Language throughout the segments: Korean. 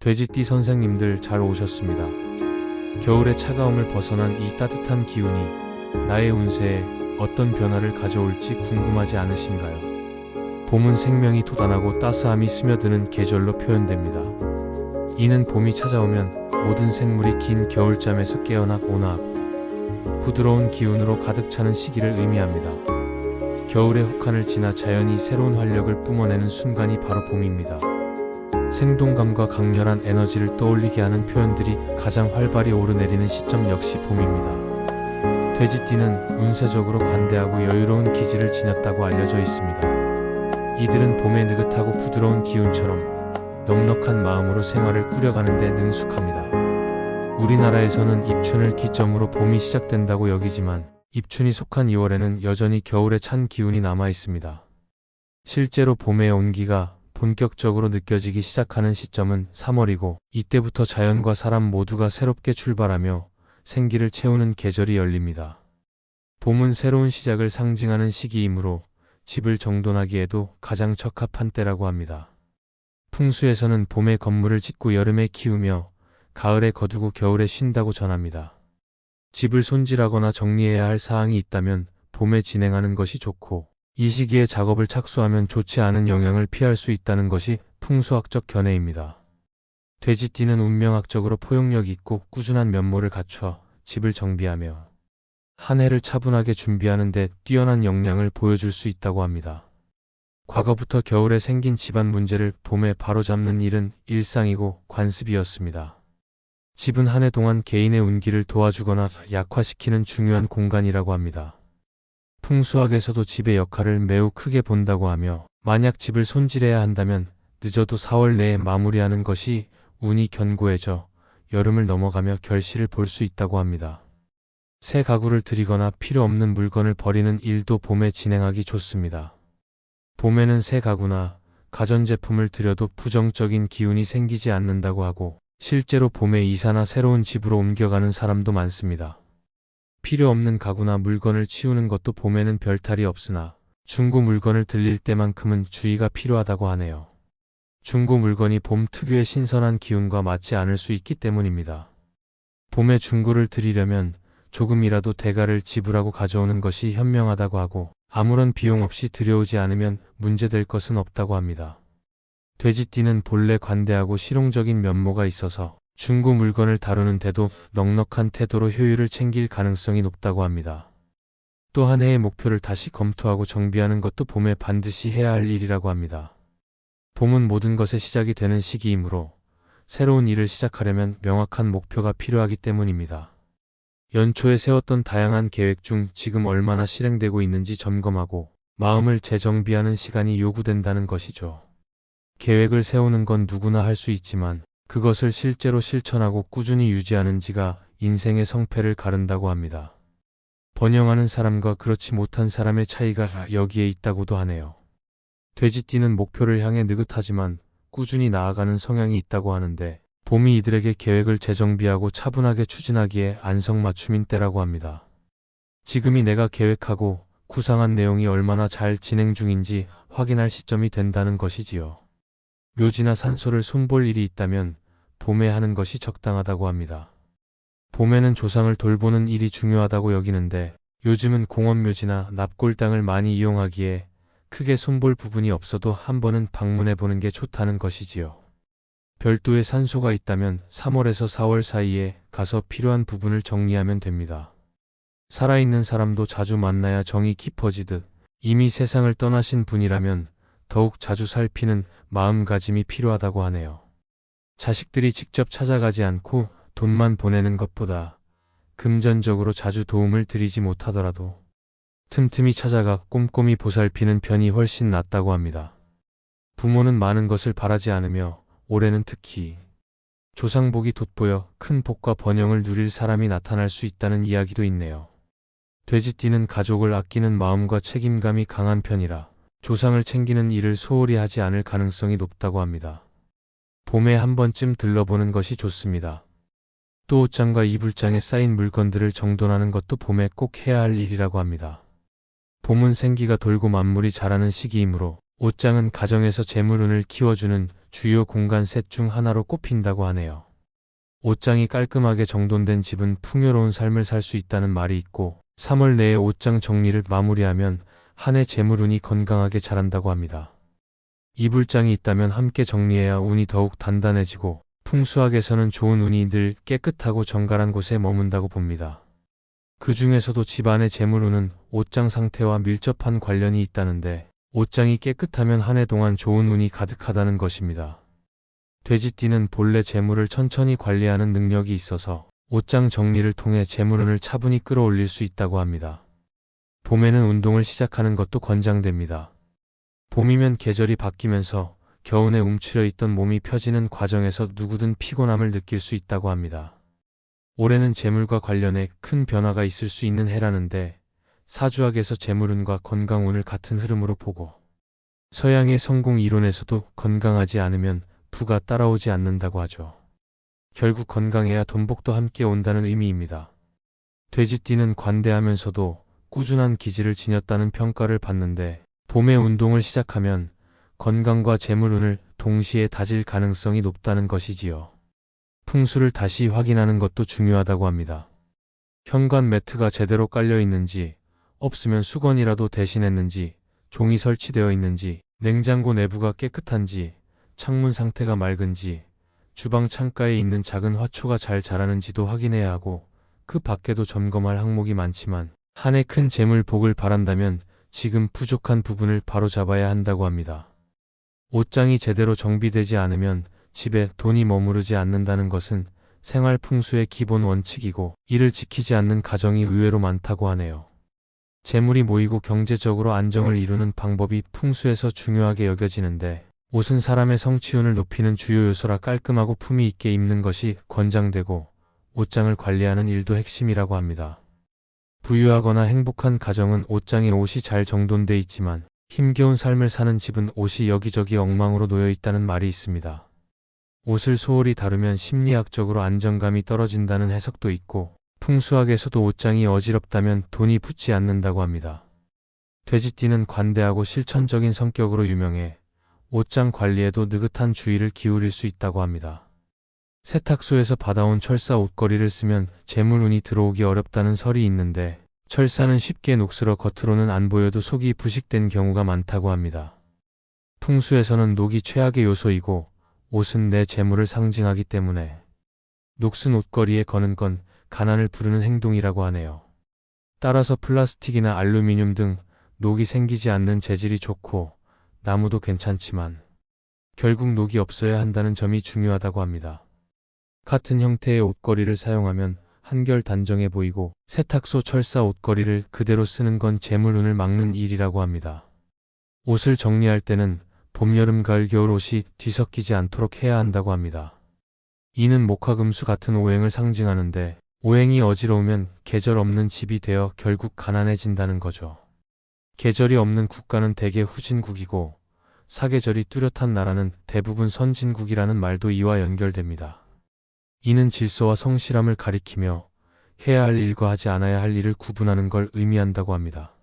돼지띠 선생님들 잘 오셨습니다. 겨울의 차가움을 벗어난 이 따뜻한 기운이 나의 운세에 어떤 변화를 가져올지 궁금하지 않으신가요? 봄은 생명이 돋아나고 따스함이 스며드는 계절로 표현됩니다. 이는 봄이 찾아오면 모든 생물이 긴 겨울잠에서 깨어나 온화하고 부드러운 기운으로 가득 차는 시기를 의미합니다. 겨울의 혹한을 지나 자연이 새로운 활력을 뿜어내는 순간이 바로 봄입니다. 생동감과 강렬한 에너지를 떠올리게 하는 표현들이 가장 활발히 오르내리는 시점 역시 봄입니다. 돼지띠는 운세적으로 관대하고 여유로운 기질을 지녔다고 알려져 있습니다. 이들은 봄의 느긋하고 부드러운 기운처럼 넉넉한 마음으로 생활을 꾸려가는 데 능숙합니다. 우리나라에서는 입춘을 기점으로 봄이 시작된다고 여기지만 입춘이 속한 2월에는 여전히 겨울에 찬 기운이 남아 있습니다. 실제로 봄의 온기가 본격적으로 느껴지기 시작하는 시점은 3월이고 이때부터 자연과 사람 모두가 새롭게 출발하며 생기를 채우는 계절이 열립니다. 봄은 새로운 시작을 상징하는 시기이므로 집을 정돈하기에도 가장 적합한 때라고 합니다. 풍수에서는 봄에 건물을 짓고 여름에 키우며 가을에 거두고 겨울에 쉰다고 전합니다. 집을 손질하거나 정리해야 할 사항이 있다면 봄에 진행하는 것이 좋고 이 시기에 작업을 착수하면 좋지 않은 영향을 피할 수 있다는 것이 풍수학적 견해입니다. 돼지띠는 운명학적으로 포용력 있고 꾸준한 면모를 갖춰 집을 정비하며 한 해를 차분하게 준비하는 데 뛰어난 역량을 보여줄 수 있다고 합니다. 과거부터 겨울에 생긴 집안 문제를 봄에 바로잡는 일은 일상이고 관습이었습니다. 집은 한 해 동안 개인의 운기를 도와주거나 약화시키는 중요한 공간이라고 합니다. 풍수학에서도 집의 역할을 매우 크게 본다고 하며 만약 집을 손질해야 한다면 늦어도 4월 내에 마무리하는 것이 운이 견고해져 여름을 넘어가며 결실을 볼 수 있다고 합니다. 새 가구를 들이거나 필요 없는 물건을 버리는 일도 봄에 진행하기 좋습니다. 봄에는 새 가구나 가전제품을 들여도 부정적인 기운이 생기지 않는다고 하고 실제로 봄에 이사나 새로운 집으로 옮겨가는 사람도 많습니다. 필요 없는 가구나 물건을 치우는 것도 봄에는 별탈이 없으나 중고 물건을 들릴 때만큼은 주의가 필요하다고 하네요. 중고 물건이 봄 특유의 신선한 기운과 맞지 않을 수 있기 때문입니다. 봄에 중고를 들이려면 조금이라도 대가를 지불하고 가져오는 것이 현명하다고 하고 아무런 비용 없이 들여오지 않으면 문제될 것은 없다고 합니다. 돼지띠는 본래 관대하고 실용적인 면모가 있어서 중고 물건을 다루는 데도 넉넉한 태도로 효율을 챙길 가능성이 높다고 합니다. 또 한 해의 목표를 다시 검토하고 정비하는 것도 봄에 반드시 해야 할 일이라고 합니다. 봄은 모든 것의 시작이 되는 시기이므로 새로운 일을 시작하려면 명확한 목표가 필요하기 때문입니다. 연초에 세웠던 다양한 계획 중 지금 얼마나 실행되고 있는지 점검하고 마음을 재정비하는 시간이 요구된다는 것이죠. 계획을 세우는 건 누구나 할 수 있지만 그것을 실제로 실천하고 꾸준히 유지하는지가 인생의 성패를 가른다고 합니다. 번영하는 사람과 그렇지 못한 사람의 차이가 여기에 있다고도 하네요. 돼지띠는 목표를 향해 느긋하지만 꾸준히 나아가는 성향이 있다고 하는데 봄이 이들에게 계획을 재정비하고 차분하게 추진하기에 안성맞춤인 때라고 합니다. 지금이 내가 계획하고 구상한 내용이 얼마나 잘 진행 중인지 확인할 시점이 된다는 것이지요. 묘지나 산소를 손볼 일이 있다면 봄에 하는 것이 적당하다고 합니다. 봄에는 조상을 돌보는 일이 중요하다고 여기는데 요즘은 공원묘지나 납골당을 많이 이용하기에 크게 손볼 부분이 없어도 한 번은 방문해 보는 게 좋다는 것이지요. 별도의 산소가 있다면 3월에서 4월 사이에 가서 필요한 부분을 정리하면 됩니다. 살아있는 사람도 자주 만나야 정이 깊어지듯 이미 세상을 떠나신 분이라면 더욱 자주 살피는 마음가짐이 필요하다고 하네요. 자식들이 직접 찾아가지 않고 돈만 보내는 것보다 금전적으로 자주 도움을 드리지 못하더라도 틈틈이 찾아가 꼼꼼히 보살피는 편이 훨씬 낫다고 합니다. 부모는 많은 것을 바라지 않으며 올해는 특히 조상복이 돋보여 큰 복과 번영을 누릴 사람이 나타날 수 있다는 이야기도 있네요. 돼지띠는 가족을 아끼는 마음과 책임감이 강한 편이라 조상을 챙기는 일을 소홀히 하지 않을 가능성이 높다고 합니다. 봄에 한 번쯤 들러보는 것이 좋습니다. 또 옷장과 이불장에 쌓인 물건들을 정돈하는 것도 봄에 꼭 해야 할 일이라고 합니다. 봄은 생기가 돌고 만물이 자라는 시기이므로 옷장은 가정에서 재물운을 키워주는 주요 공간 셋 중 하나로 꼽힌다고 하네요. 옷장이 깔끔하게 정돈된 집은 풍요로운 삶을 살 수 있다는 말이 있고 3월 내에 옷장 정리를 마무리하면 한 해 재물운이 건강하게 자란다고 합니다. 이불장이 있다면 함께 정리해야 운이 더욱 단단해지고 풍수학에서는 좋은 운이 늘 깨끗하고 정갈한 곳에 머문다고 봅니다. 그 중에서도 집안의 재물운은 옷장 상태와 밀접한 관련이 있다는데 옷장이 깨끗하면 한 해 동안 좋은 운이 가득하다는 것입니다. 돼지띠는 본래 재물을 천천히 관리하는 능력이 있어서 옷장 정리를 통해 재물운을 차분히 끌어올릴 수 있다고 합니다. 봄에는 운동을 시작하는 것도 권장됩니다. 봄이면 계절이 바뀌면서 겨우내 움츠려 있던 몸이 펴지는 과정에서 누구든 피곤함을 느낄 수 있다고 합니다. 올해는 재물과 관련해 큰 변화가 있을 수 있는 해라는데 사주학에서 재물운과 건강운을 같은 흐름으로 보고 서양의 성공 이론에서도 건강하지 않으면 부가 따라오지 않는다고 하죠. 결국 건강해야 돈복도 함께 온다는 의미입니다. 돼지띠는 관대하면서도 꾸준한 기질을 지녔다는 평가를 받는데 봄에 운동을 시작하면 건강과 재물운을 동시에 다질 가능성이 높다는 것이지요. 풍수를 다시 확인하는 것도 중요하다고 합니다. 현관 매트가 제대로 깔려 있는지, 없으면 수건이라도 대신했는지, 종이 설치되어 있는지, 냉장고 내부가 깨끗한지, 창문 상태가 맑은지, 주방 창가에 있는 작은 화초가 잘 자라는지도 확인해야 하고 그 밖에도 점검할 항목이 많지만 한 해 큰 재물 복을 바란다면 지금 부족한 부분을 바로잡아야 한다고 합니다. 옷장이 제대로 정비되지 않으면 집에 돈이 머무르지 않는다는 것은 생활 풍수의 기본 원칙이고 이를 지키지 않는 가정이 의외로 많다고 하네요. 재물이 모이고 경제적으로 안정을 이루는 방법이 풍수에서 중요하게 여겨지는데 옷은 사람의 성취운을 높이는 주요 요소라 깔끔하고 품위 있게 입는 것이 권장되고 옷장을 관리하는 일도 핵심이라고 합니다. 부유하거나 행복한 가정은 옷장에 옷이 잘 정돈돼 있지만 힘겨운 삶을 사는 집은 옷이 여기저기 엉망으로 놓여 있다는 말이 있습니다. 옷을 소홀히 다루면 심리학적으로 안정감이 떨어진다는 해석도 있고 풍수학에서도 옷장이 어지럽다면 돈이 붙지 않는다고 합니다. 돼지띠는 관대하고 실천적인 성격으로 유명해 옷장 관리에도 느긋한 주의를 기울일 수 있다고 합니다. 세탁소에서 받아온 철사 옷걸이를 쓰면 재물운이 들어오기 어렵다는 설이 있는데 철사는 쉽게 녹슬어 겉으로는 안 보여도 속이 부식된 경우가 많다고 합니다. 풍수에서는 녹이 최악의 요소이고 옷은 내 재물을 상징하기 때문에 녹슨 옷걸이에 거는 건 가난을 부르는 행동이라고 하네요. 따라서 플라스틱이나 알루미늄 등 녹이 생기지 않는 재질이 좋고 나무도 괜찮지만 결국 녹이 없어야 한다는 점이 중요하다고 합니다. 같은 형태의 옷걸이를 사용하면 한결 단정해 보이고 세탁소 철사 옷걸이를 그대로 쓰는 건 재물운을 막는 일이라고 합니다. 옷을 정리할 때는 봄, 여름, 가을, 겨울 옷이 뒤섞이지 않도록 해야 한다고 합니다. 이는 목화금수 같은 오행을 상징하는데 오행이 어지러우면 계절 없는 집이 되어 결국 가난해진다는 거죠. 계절이 없는 국가는 대개 후진국이고 사계절이 뚜렷한 나라는 대부분 선진국이라는 말도 이와 연결됩니다. 이는 질서와 성실함을 가리키며 해야 할 일과 하지 않아야 할 일을 구분하는 걸 의미한다고 합니다.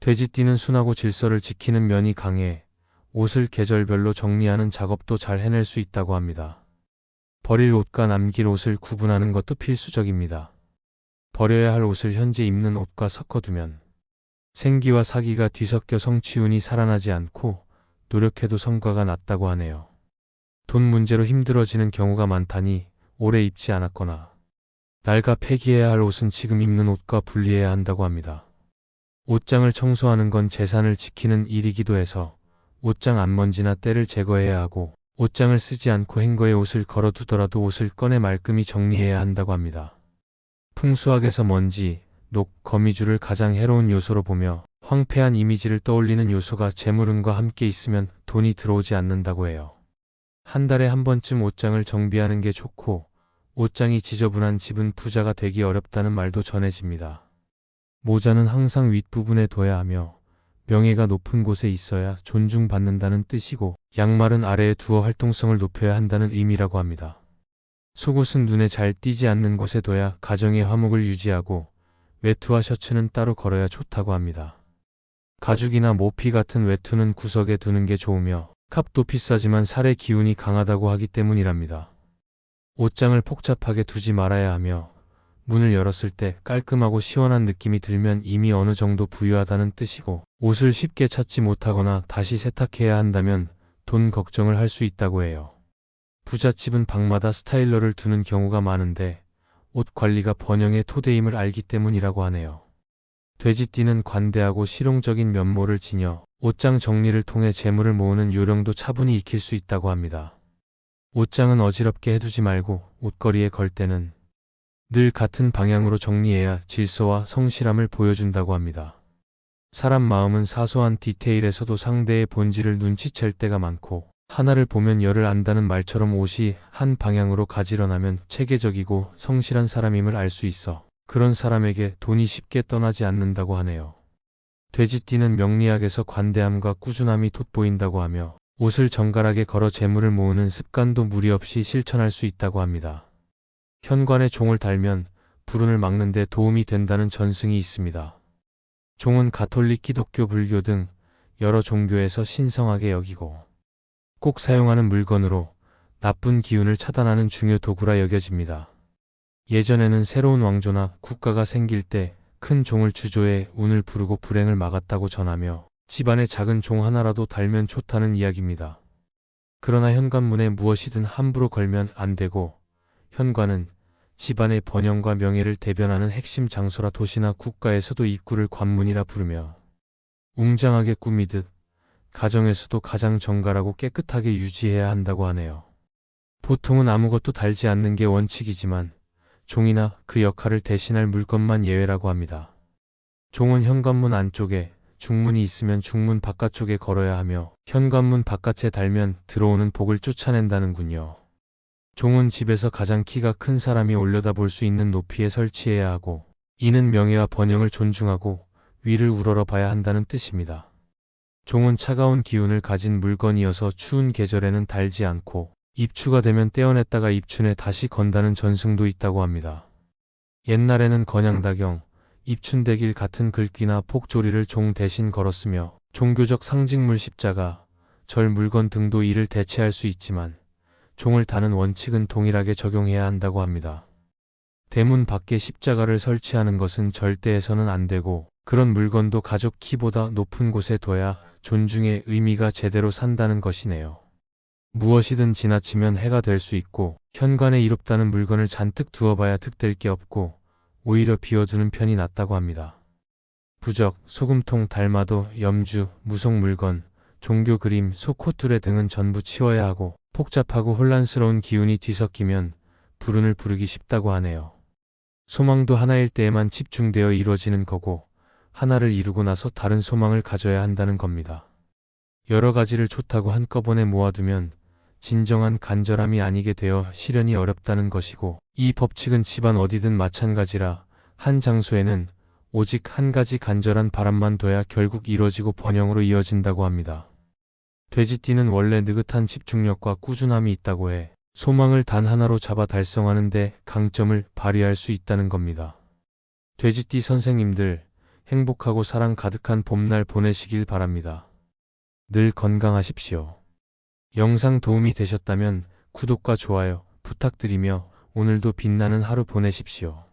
돼지띠는 순하고 질서를 지키는 면이 강해 옷을 계절별로 정리하는 작업도 잘 해낼 수 있다고 합니다. 버릴 옷과 남길 옷을 구분하는 것도 필수적입니다. 버려야 할 옷을 현재 입는 옷과 섞어두면 생기와 사기가 뒤섞여 성취운이 살아나지 않고 노력해도 성과가 낮다고 하네요. 돈 문제로 힘들어지는 경우가 많다니 오래 입지 않았거나 낡아 폐기해야 할 옷은 지금 입는 옷과 분리해야 한다고 합니다. 옷장을 청소하는 건 재산을 지키는 일이기도 해서 옷장 앞먼지나 때를 제거해야 하고 옷장을 쓰지 않고 행거에 옷을 걸어두더라도 옷을 꺼내 말끔히 정리해야 한다고 합니다. 풍수학에서 먼지, 녹, 거미줄을 가장 해로운 요소로 보며 황폐한 이미지를 떠올리는 요소가 재물운과 함께 있으면 돈이 들어오지 않는다고 해요. 한 달에 한 번쯤 옷장을 정비하는 게 좋고 옷장이 지저분한 집은 부자가 되기 어렵다는 말도 전해집니다. 모자는 항상 윗부분에 둬야 하며 명예가 높은 곳에 있어야 존중받는다는 뜻이고 양말은 아래에 두어 활동성을 높여야 한다는 의미라고 합니다. 속옷은 눈에 잘 띄지 않는 곳에 둬야 가정의 화목을 유지하고 외투와 셔츠는 따로 걸어야 좋다고 합니다. 가죽이나 모피 같은 외투는 구석에 두는 게 좋으며 값도 비싸지만 살의 기운이 강하다고 하기 때문이랍니다. 옷장을 복잡하게 두지 말아야 하며 문을 열었을 때 깔끔하고 시원한 느낌이 들면 이미 어느 정도 부유하다는 뜻이고, 옷을 쉽게 찾지 못하거나 다시 세탁해야 한다면 돈 걱정을 할 수 있다고 해요. 부잣집은 방마다 스타일러를 두는 경우가 많은데 옷 관리가 번영의 토대임을 알기 때문이라고 하네요. 돼지띠는 관대하고 실용적인 면모를 지녀 옷장 정리를 통해 재물을 모으는 요령도 차분히 익힐 수 있다고 합니다. 옷장은 어지럽게 해두지 말고 옷걸이에 걸 때는 늘 같은 방향으로 정리해야 질서와 성실함을 보여준다고 합니다. 사람 마음은 사소한 디테일에서도 상대의 본질을 눈치챌 때가 많고, 하나를 보면 열을 안다는 말처럼 옷이 한 방향으로 가지런하면 체계적이고 성실한 사람임을 알 수 있어 그런 사람에게 돈이 쉽게 떠나지 않는다고 하네요. 돼지띠는 명리학에서 관대함과 꾸준함이 돋보인다고 하며 옷을 정갈하게 걸어 재물을 모으는 습관도 무리 없이 실천할 수 있다고 합니다. 현관에 종을 달면 불운을 막는 데 도움이 된다는 전승이 있습니다. 종은 가톨릭, 기독교, 불교 등 여러 종교에서 신성하게 여기고 꼭 사용하는 물건으로 나쁜 기운을 차단하는 중요 도구라 여겨집니다. 예전에는 새로운 왕조나 국가가 생길 때 큰 종을 주조해 운을 부르고 불행을 막았다고 전하며 집안에 작은 종 하나라도 달면 좋다는 이야기입니다. 그러나 현관문에 무엇이든 함부로 걸면 안 되고, 현관은 집안의 번영과 명예를 대변하는 핵심 장소라 도시나 국가에서도 입구를 관문이라 부르며 웅장하게 꾸미듯 가정에서도 가장 정갈하고 깨끗하게 유지해야 한다고 하네요. 보통은 아무것도 달지 않는 게 원칙이지만 종이나 그 역할을 대신할 물건만 예외라고 합니다. 종은 현관문 안쪽에, 중문이 있으면 중문 바깥쪽에 걸어야 하며 현관문 바깥에 달면 들어오는 복을 쫓아낸다는군요. 종은 집에서 가장 키가 큰 사람이 올려다볼 수 있는 높이에 설치해야 하고, 이는 명예와 번영을 존중하고 위를 우러러 봐야 한다는 뜻입니다. 종은 차가운 기운을 가진 물건이어서 추운 계절에는 달지 않고 입추가 되면 떼어냈다가 입춘에 다시 건다는 전승도 있다고 합니다. 옛날에는 건양다경, 입춘대길 같은 글귀나 폭조리를 종 대신 걸었으며 종교적 상징물 십자가, 절 물건 등도 이를 대체할 수 있지만 종을 다는 원칙은 동일하게 적용해야 한다고 합니다. 대문 밖에 십자가를 설치하는 것은 절대 해서는 안 되고, 그런 물건도 가족 키보다 높은 곳에 둬야 존중의 의미가 제대로 산다는 것이네요. 무엇이든 지나치면 해가 될 수 있고, 현관에 이롭다는 물건을 잔뜩 두어봐야 득될 게 없고 오히려 비워두는 편이 낫다고 합니다. 부적, 소금통, 달마도, 염주, 무속 물건, 종교 그림, 소코투레 등은 전부 치워야 하고, 복잡하고 혼란스러운 기운이 뒤섞이면 불운을 부르기 쉽다고 하네요. 소망도 하나일 때에만 집중되어 이루어지는 거고, 하나를 이루고 나서 다른 소망을 가져야 한다는 겁니다. 여러 가지를 좋다고 한꺼번에 모아두면 진정한 간절함이 아니게 되어 실현이 어렵다는 것이고, 이 법칙은 집안 어디든 마찬가지라 한 장소에는 오직 한 가지 간절한 바람만 둬야 결국 이뤄지고 번영으로 이어진다고 합니다. 돼지띠는 원래 느긋한 집중력과 꾸준함이 있다고 해 소망을 단 하나로 잡아 달성하는 데 강점을 발휘할 수 있다는 겁니다. 돼지띠 선생님들, 행복하고 사랑 가득한 봄날 보내시길 바랍니다. 늘 건강하십시오. 영상 도움이 되셨다면 구독과 좋아요 부탁드리며 오늘도 빛나는 하루 보내십시오.